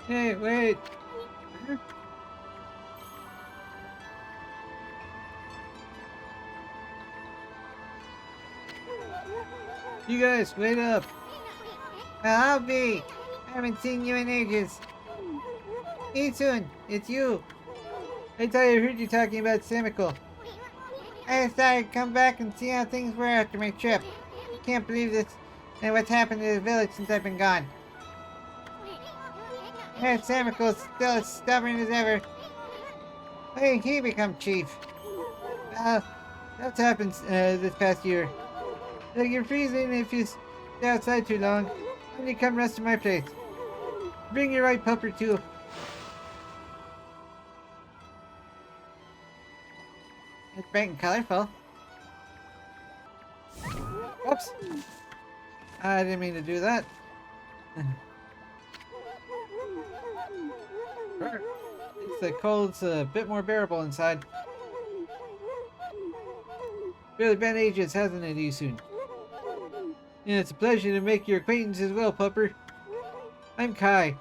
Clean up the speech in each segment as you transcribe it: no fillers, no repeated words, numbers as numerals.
Hey, wait! You guys, wait up! Well, I'll be. I haven't seen you in ages. See you soon. It's you. I thought I heard you talking about Samical. I just thought I'd come back and see how things were after my trip. I can't believe this and what's happened to the village since I've been gone. Samicle's still as stubborn as ever. Why did he become chief? Well, that's happened this past year. Like, you're freezing if you stay outside too long. Then you come rest in my place. Bring your right pupper too. It's bright and colorful. Oops! I didn't mean to do that. The cold's a bit more bearable inside. Really been ages, hasn't it, Isun? Yeah, it's a pleasure to make your acquaintance as well, pupper. I'm Kai.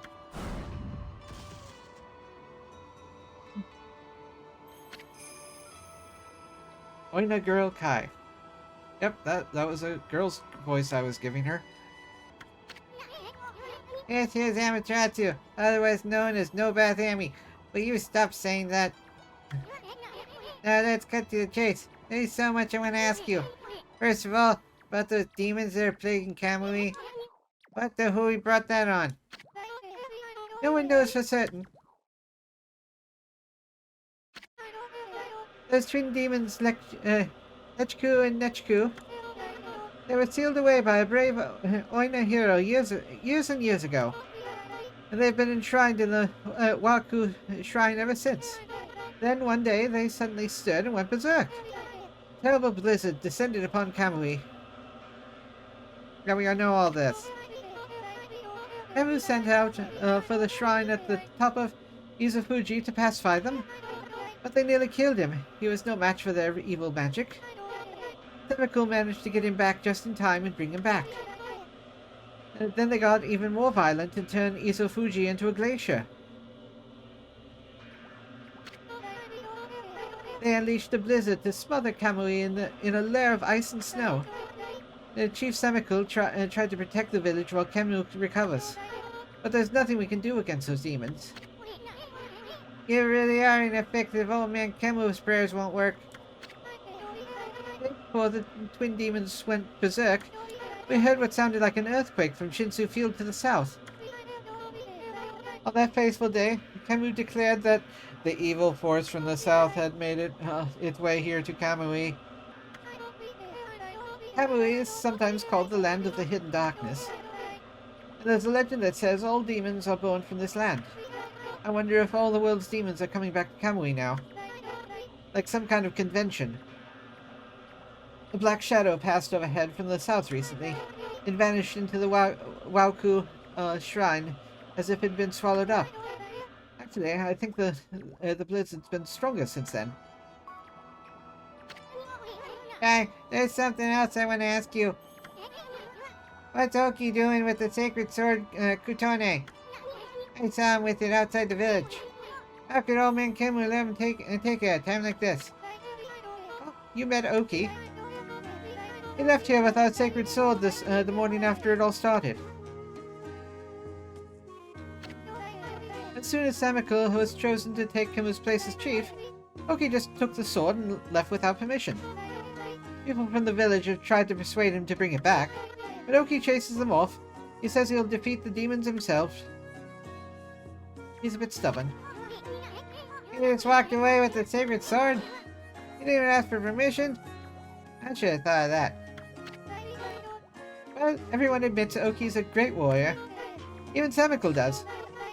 Oina girl Kai. Yep, that was a girl's voice I was giving her. Yes, here's Amaterasu, otherwise known as No Bath Amy. Will you stop saying that? Now let's cut to the chase. There's so much I want to ask you. First of all, about those demons that are plaguing Kamui. What the hooey brought that on? No one knows for certain. Those twin demons, Lechku and Nechku, they were sealed away by a brave Oina hero years and years ago. And they've been enshrined in the Waku shrine ever since. Then one day they suddenly stirred and went berserk. Terrible blizzard descended upon Kamui. Now we know all this. Emu sent out for the shrine at the top of Izufuji to pacify them, but they nearly killed him. He was no match for their evil magic. Samical managed to get him back just in time and bring him back. Then they got even more violent and turned Izufuji into a glacier. They unleashed a blizzard to smother Kamui in a lair of ice and snow. Chief Samical tried to protect the village while Kamui recovers. But there's nothing we can do against those demons. You really are ineffective. Old man Kemu's prayers won't work. Before the twin demons went berserk, we heard what sounded like an earthquake from Shinsu Field to the south. On that fateful day, Kemu declared that the evil force from the south had made its way here to Kamui. Kamui is sometimes called the land of the hidden darkness. And there's a legend that says all demons are born from this land. I wonder if all the world's demons are coming back to Kamui now. Like some kind of convention. A black shadow passed overhead from the south recently. It vanished into the Waku shrine as if it had been swallowed up. Actually, I think the blizzard's been stronger since then. Hey, there's something else I want to ask you. What's Oki doing with the sacred sword, Kutone? I saw him with it outside the village. How could old man Kemu let him take it at a time like this? Oh, you met Oki. He left here with our sacred sword the morning after it all started. As soon as Samical was chosen to take Kemu's place as chief, Oki just took the sword and left without permission. People from the village have tried to persuade him to bring it back, but Oki chases them off. He says he'll defeat the demons himself. He's a bit stubborn. He just walked away with the sacred sword? He didn't even ask for permission? I should have thought of that. Well, everyone admits Oki's a great warrior. Even Samical does.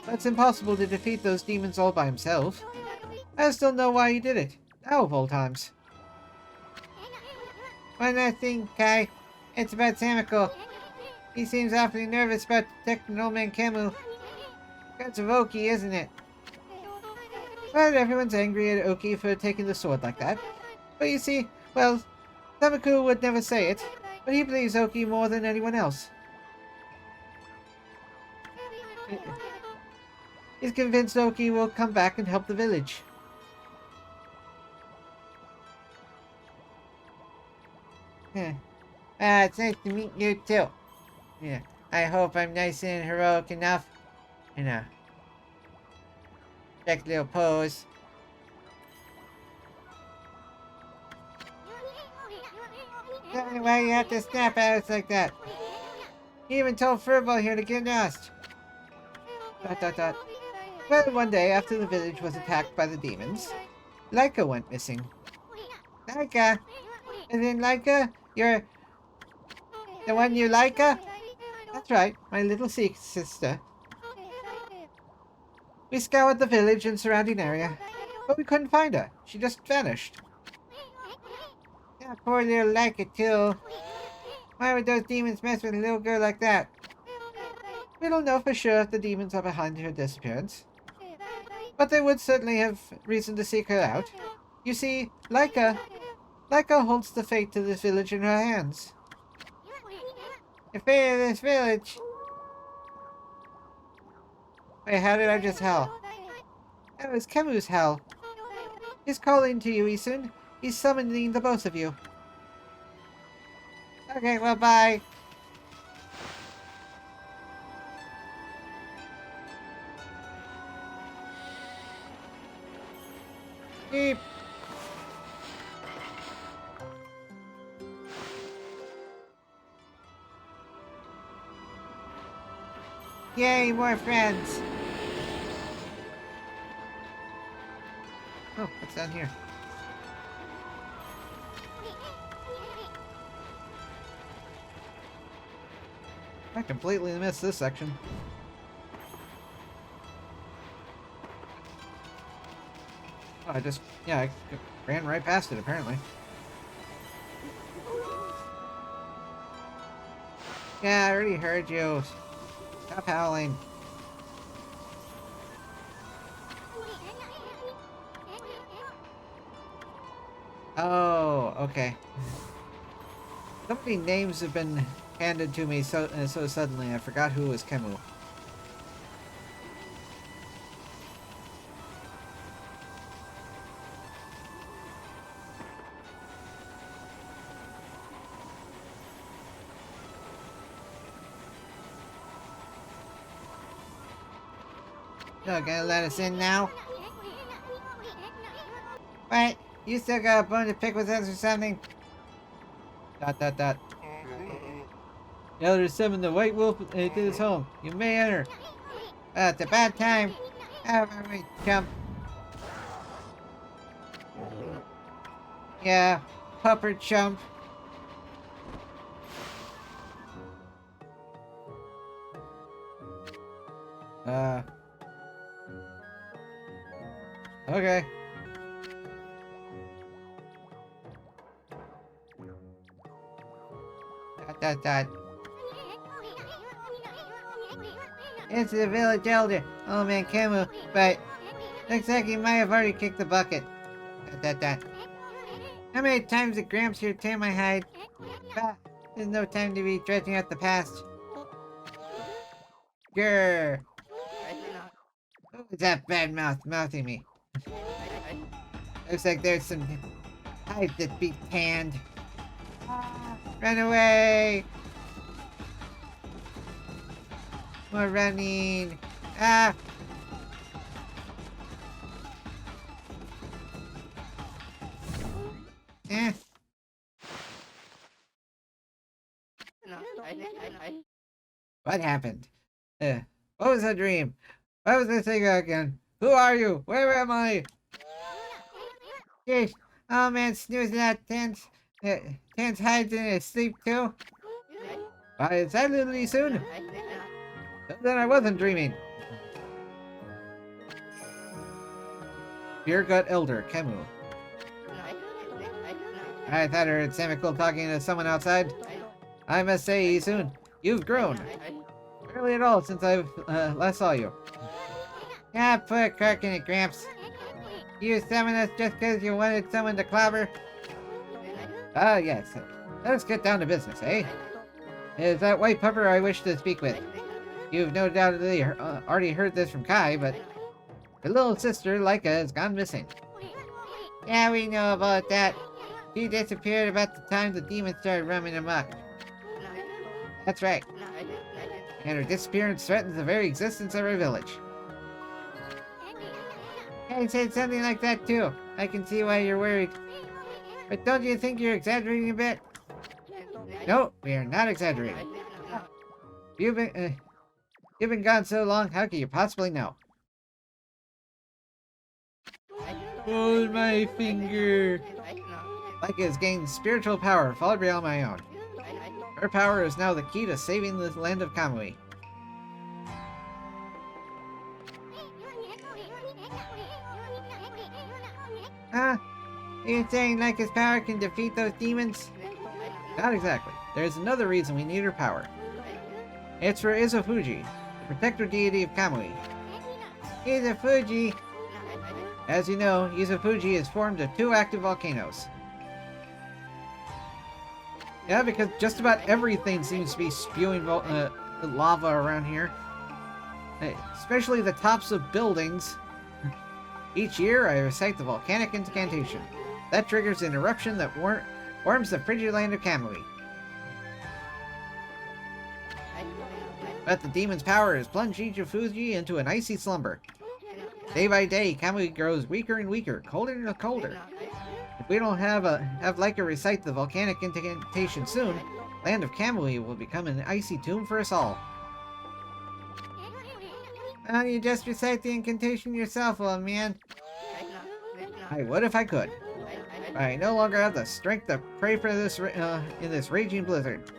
But it's impossible to defeat those demons all by himself. I still know why he did it. Now of all times. One last thing, Kai. It's about Samical. He seems awfully nervous about protecting old man Camu. That's of Oki, isn't it? Well, everyone's angry at Oki for taking the sword like that. But you see, well, Tamaku would never say it, but he believes Oki more than anyone else. He's convinced Oki will come back and help the village. Huh. Ah, it's nice to meet you too. Yeah, I hope I'm nice and heroic enough. You know, check little pose. Tell me why you have to snap at us like that. You even told Furball here to get lost. ... Well, one day after the village was attacked by the demons, Laika went missing. Laika? And then Laika? You're... the one you Laika? That's right, my little sister. We scoured the village and surrounding area, but we couldn't find her. She just vanished. Yeah, poor little Laika too. Why would those demons mess with a little girl like that? We don't know for sure if the demons are behind her disappearance, but they would certainly have reason to seek her out. You see, Laika holds the fate of this village in her hands. The fate of this village? Wait, how did I just howl? That was Kemu's howl. He's calling to you, Isun. He's summoning the both of you. Okay, well, bye. Beep. Yay, more friends. Oh, what's down here? I completely missed this section. Oh, I ran right past it, apparently. Yeah, I already heard you. Stop howling. Oh, okay. So many names have been handed to me so suddenly, I forgot who was Kemu. So, gonna let us in now? What? You still got a bone to pick with us or something? ... The Elder summoned the White Wolf to his home. You may enter. It's a bad time. Out of my way, chump. Yeah, pupper chump. Okay. ... It's the village elder, old man Camu, but looks like he might have already kicked the bucket. ... How many times did Gramps here tear my hide? Bah, there's no time to be dredging out the past. Grrr. Who's that bad mouth mouthing me? Looks like there's some hide that be tanned. Run away! More running! Ah! Eh? What happened? What was that dream? What was I thinking again? Who are you? Where am I? Jeez, oh man, snoozing out Ten's hides in his sleep too? Why, is that literally soon? Then I wasn't dreaming. Beer Gut Elder, Kemu. I thought I heard Samical talking to someone outside. I must say, soon. You've grown. Barely at all since I last saw you. Ah, put a cork in it, Gramps. You summoned us just because you wanted someone to clobber? Ah, yes. Let's get down to business, eh? It is that white pupper I wish to speak with. You've no doubt already heard this from Kai, but her little sister, Laika, has gone missing. Yeah, we know about that. She disappeared about the time the demons started roaming amok. That's right. And her disappearance threatens the very existence of our village. I said something like that too. I can see why you're worried. But don't you think you're exaggerating a bit? No, we are not exaggerating. You've been gone so long, how can you possibly know? Hold my finger. Laika has gained spiritual power far beyond my own. Her power is now the key to saving the land of Kamui. Huh? Are you saying like his power can defeat those demons? Not exactly. There's another reason we need her power. It's for Izufuji, the protector deity of Kamui. Izufuji. As you know, Izufuji is formed of 2 active volcanoes. Yeah, because just about everything seems to be spewing lava around here. Especially the tops of buildings. Each year, I recite the volcanic incantation. That triggers an eruption that warms the frigid land of Kamui. But the demon's power has plunged Izufuji into an icy slumber. Day by day, Kamui grows weaker and weaker, colder and colder. If we don't have Laika recite the volcanic incantation soon, land of Kamui will become an icy tomb for us all. Why don't you just recite the incantation yourself, old man? I would if I could. But I no longer have the strength to pray for this in this raging blizzard.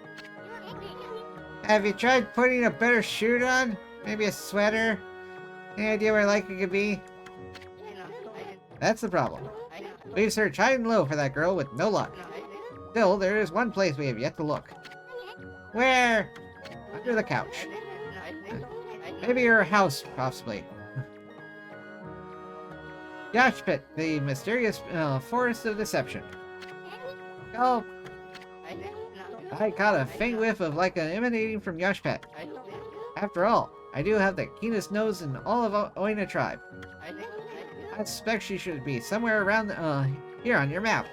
Have you tried putting a better shirt on? Maybe a sweater? Any idea where Laika could be? That's the problem. We've searched high and low for that girl with no luck. Still, there is one place we have yet to look. Where? Under the couch. Maybe her house, possibly. Yash Pit, the mysterious forest of deception. Oh, I caught a faint whiff of Laika emanating from Yoshpet. After all, I do have the keenest nose in all of Oina tribe. I suspect she should be somewhere around here on your map.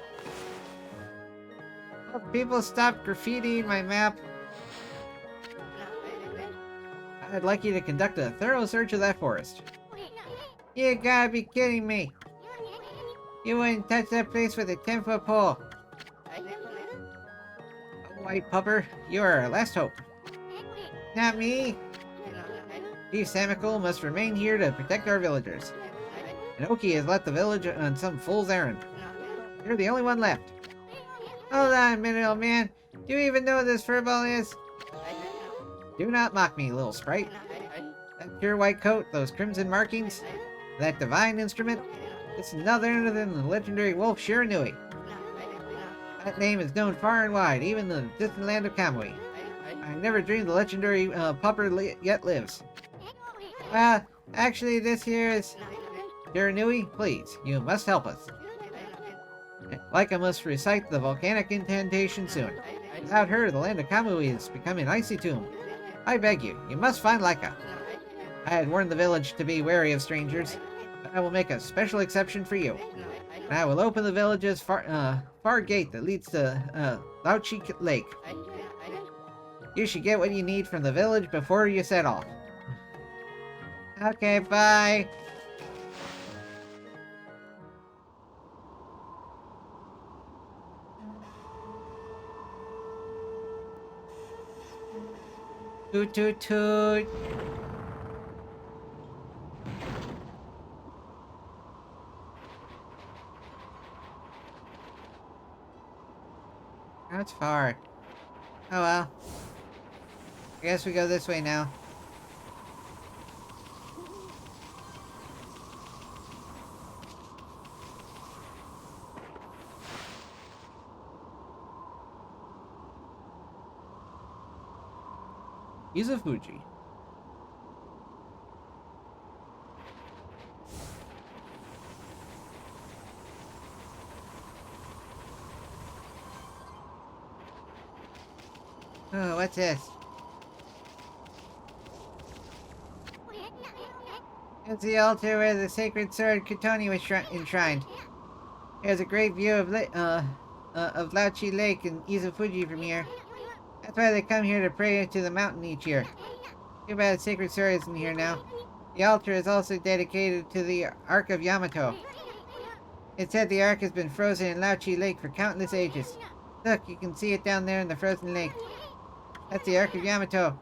people stop graffitiing my map. I'd like you to conduct a thorough search of that forest. You gotta be kidding me. You wouldn't touch that place with a 10-foot pole. White Pupper, you are our last hope. Not me. Chief Samical must remain here to protect our villagers. And Oki has left the village on some fool's errand. You're the only one left. Hold on a minute, old man. Do you even know what this furball is? Do not mock me, little sprite. That pure white coat, those crimson markings, that divine instrument, it's none other than the legendary wolf Shiranui. That name is known far and wide, even in the distant land of Kamui. I never dreamed the legendary pupper yet lives. Actually, this here is... Shiranui, please, you must help us. Laika must recite the volcanic incantation soon. Without her, the land of Kamui is becoming an icy tomb. I beg you, you must find Laika. I had warned the village to be wary of strangers, but I will make a special exception for you. And I will open the village's far gate that leads to Lauchi Lake. You should get what you need from the village before you set off. Okay, bye. Toot toot toot. That's far. Oh well. I guess we go this way now. Izufuji. Oh, what's this? It's the altar where the sacred sword Kutoni was enshrined. There's a great view of Lauchi Lake and Izufuji from here. That's why they come here to pray to the mountain each year. Too bad the sacred sword isn't here now. The altar is also dedicated to the Ark of Yamato. It said the Ark has been frozen in Lauchi Lake for countless ages. Look, you can see it down there in the frozen lake. That's the Ark of Yamato.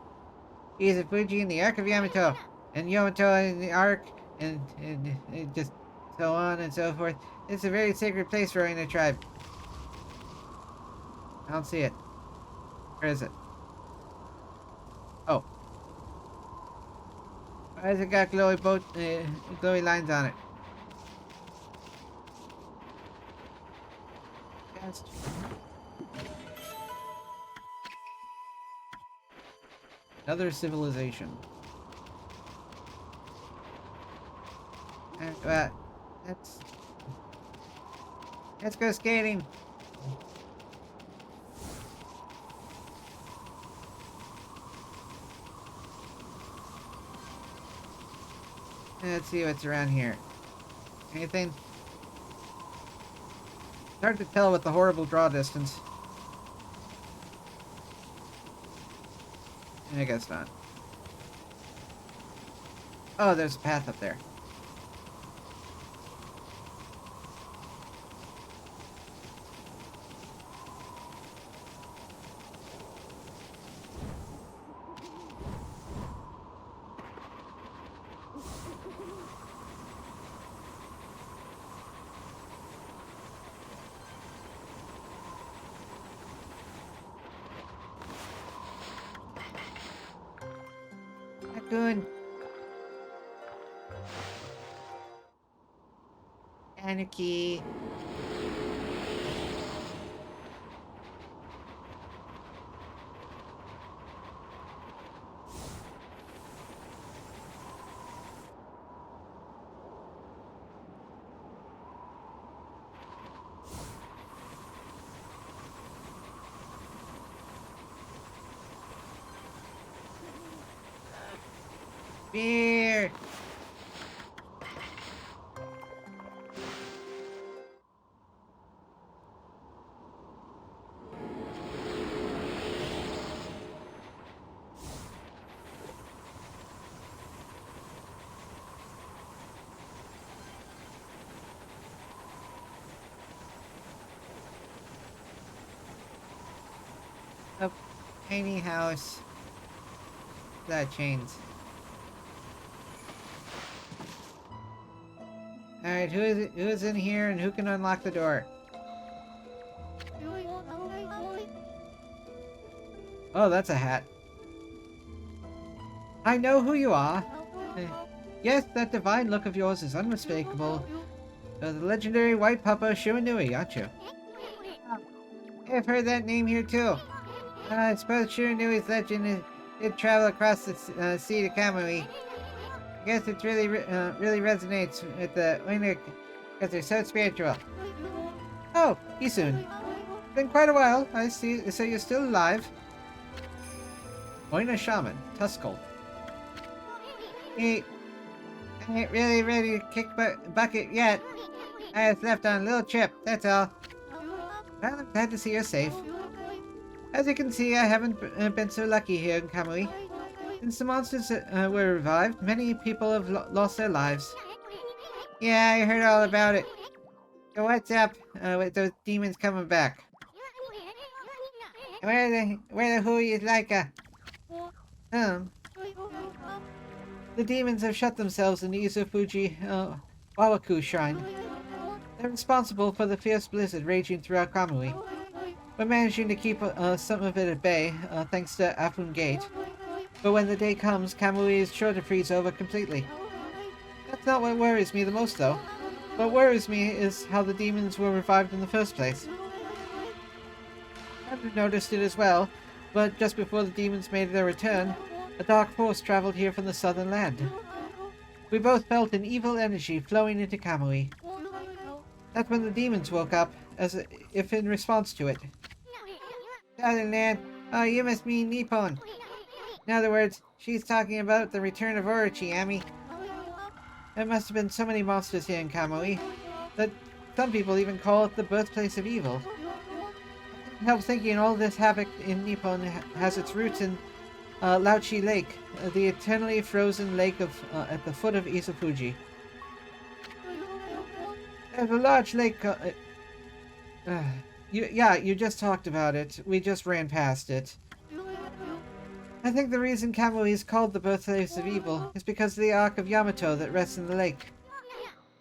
Izufuji and the Ark of Yamato. And Yamato and the Ark, and just so on and so forth. It's a very sacred place for Oina tribe. I don't see it. Where is it? Oh. Why has it got glowy lines on it? Yes. Another civilization. Let's go skating. Let's see what's around here. Anything? It's hard to tell with the horrible draw distance. I guess not. Oh, there's a path up there. Raccoon. Anarchy. Beer. A tiny house. That chains. Alright, who is in here and who can unlock the door? Oh, that's a hat. I know who you are. Yes, that divine look of yours is unmistakable. You're the legendary white papa Shiranui, aren't you? I've heard that name here too. I suppose Shiranui's legend did travel across the sea to Kamui. I guess it really resonates with the Oina because they're so spiritual. Oh, Isun. Been quite a while, I see. So you're still alive? Oina Shaman, Tuskull. I ain't really ready to kick bucket yet. I just left on a little trip, that's all. Well, I'm glad to see you're safe. As you can see, I haven't been so lucky here in Kamui. Since the monsters were revived, many people have lost their lives. Yeah, I heard all about it. So what's up with those demons coming back? Where the who is Laika? The demons have shut themselves in the Izufuji Wawaku shrine. They're responsible for the fierce blizzard raging throughout Kamui. We're managing to keep some of it at bay, thanks to Afun Gate. But when the day comes, Kamui is sure to freeze over completely. That's not what worries me the most, though. What worries me is how the demons were revived in the first place. I've noticed it as well, but just before the demons made their return, A dark force traveled here from the southern land. We both felt an evil energy flowing into Kamui. That's when the demons woke up, as if in response to it. Southern land? Oh, you must mean Nippon. In other words, she's talking about the return of Orochi, Ami. There must have been so many monsters here in Kamui that some people even call it the birthplace of evil. It helps thinking all this havoc in Nippon has its roots in Lauchi Lake, the eternally frozen lake at the foot of Isafuji. There's a large lake. You just talked about it. We just ran past it. I think the reason Kamui is called the birthplace of evil is because of the Ark of Yamato that rests in the lake.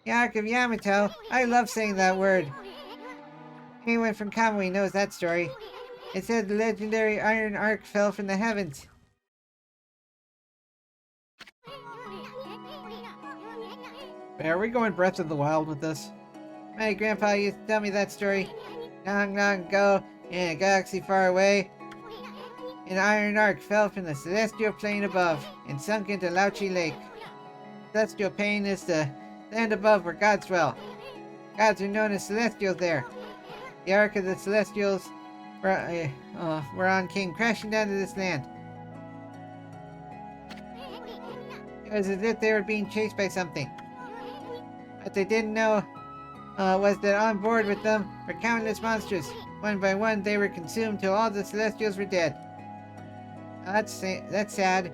The Ark of Yamato? I love saying that word. Anyone from Kamui knows that story. It said the legendary Iron Ark fell from the heavens. Are we going Breath of the Wild with this? My grandpa used to tell me that story. Long, long ago, in a galaxy far away, an iron ark fell from the celestial plane above and sunk into Lauchi Lake. Celestial plane is the land above where gods dwell. Gods are known as celestials there. The ark of the celestials were on came crashing down to this land. It was as if they were being chased by something. What they didn't know was that on board with them were countless monsters. One by one, they were consumed till all the celestials were dead. That's sad.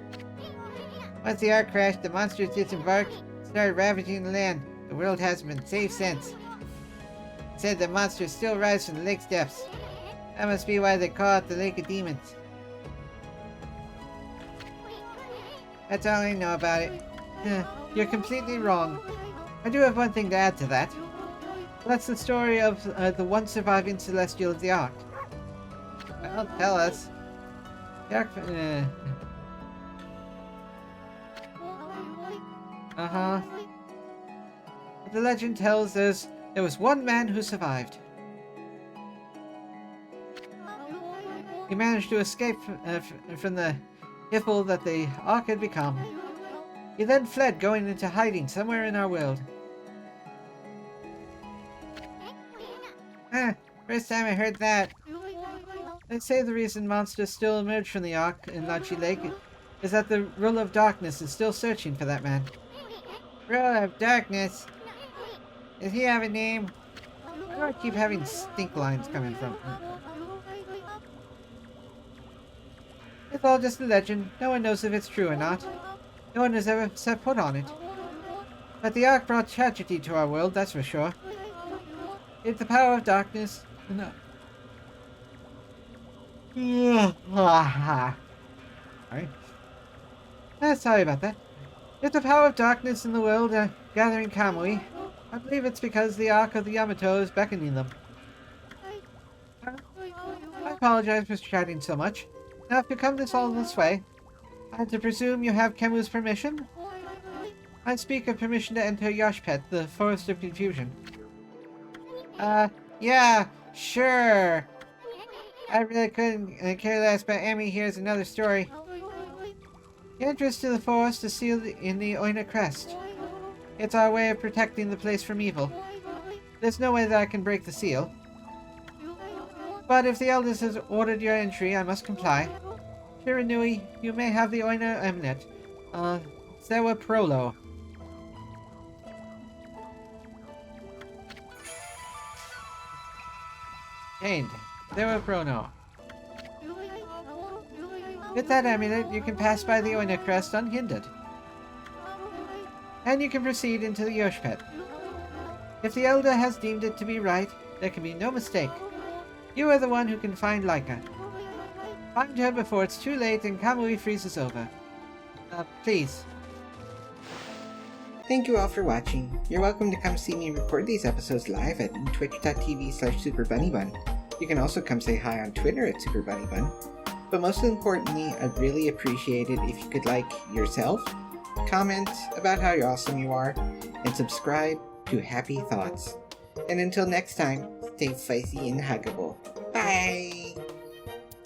Once the ark crashed, the monsters disembarked, started ravaging the land. The world hasn't been safe since. It said that monsters still rise from the lake's depths. That must be why they call it the Lake of Demons. That's all I know about it. You're completely wrong. I do have one thing to add to that. That's the story of the one surviving celestial of the Ark. Well, tell us. The Ark... Uh-huh. The legend tells us there was one man who survived. He managed to escape from the hipple that the Ark had become. He then fled, going into hiding somewhere in our world. First time I heard that. They say the reason monsters still emerge from the Ark in Lauchi Lake is that the Ruler of Darkness is still searching for that man. Ruler of Darkness? Does he have a name? Where do I keep having stink lines coming from? It's all just a legend. No one knows if it's true or not. No one has ever set foot on it. But the Ark brought tragedy to our world, that's for sure. If the power of darkness... No. Sorry. Sorry about that. If the power of darkness in the world are gathering Kamui, I believe it's because the Ark of the Yamato is beckoning them. I apologize for chatting so much. Now, if you come all this way, I have to presume you have Kemu's permission? I speak of permission to enter Yoshpet, the Forest of Confusion. Yeah, sure. I really couldn't care less, but Amy here's another story. The entrance to the forest is sealed in the Oina crest. It's our way of protecting the place from evil. There's no way that I can break the seal. But if the elders has ordered your entry, I must comply. Shiranui, you may have the Oina Eminent. Sewa Prolo. Chained. Sewa Prono. With that amulet, you can pass by the Oina crest unhindered. And you can proceed into the Yoshpet. If the Elder has deemed it to be right, there can be no mistake. You are the one who can find Laika. Find her before it's too late and Kamui freezes over. Please. Thank you all for watching. You're welcome to come see me record these episodes live at twitch.tv/SuperBunnyBun. You can also come say hi on Twitter at SuperBunnyBun. But most importantly, I'd really appreciate it if you could like yourself, comment about how awesome you are, and subscribe to Happy Thoughts. And until next time, stay spicy and huggable. Bye!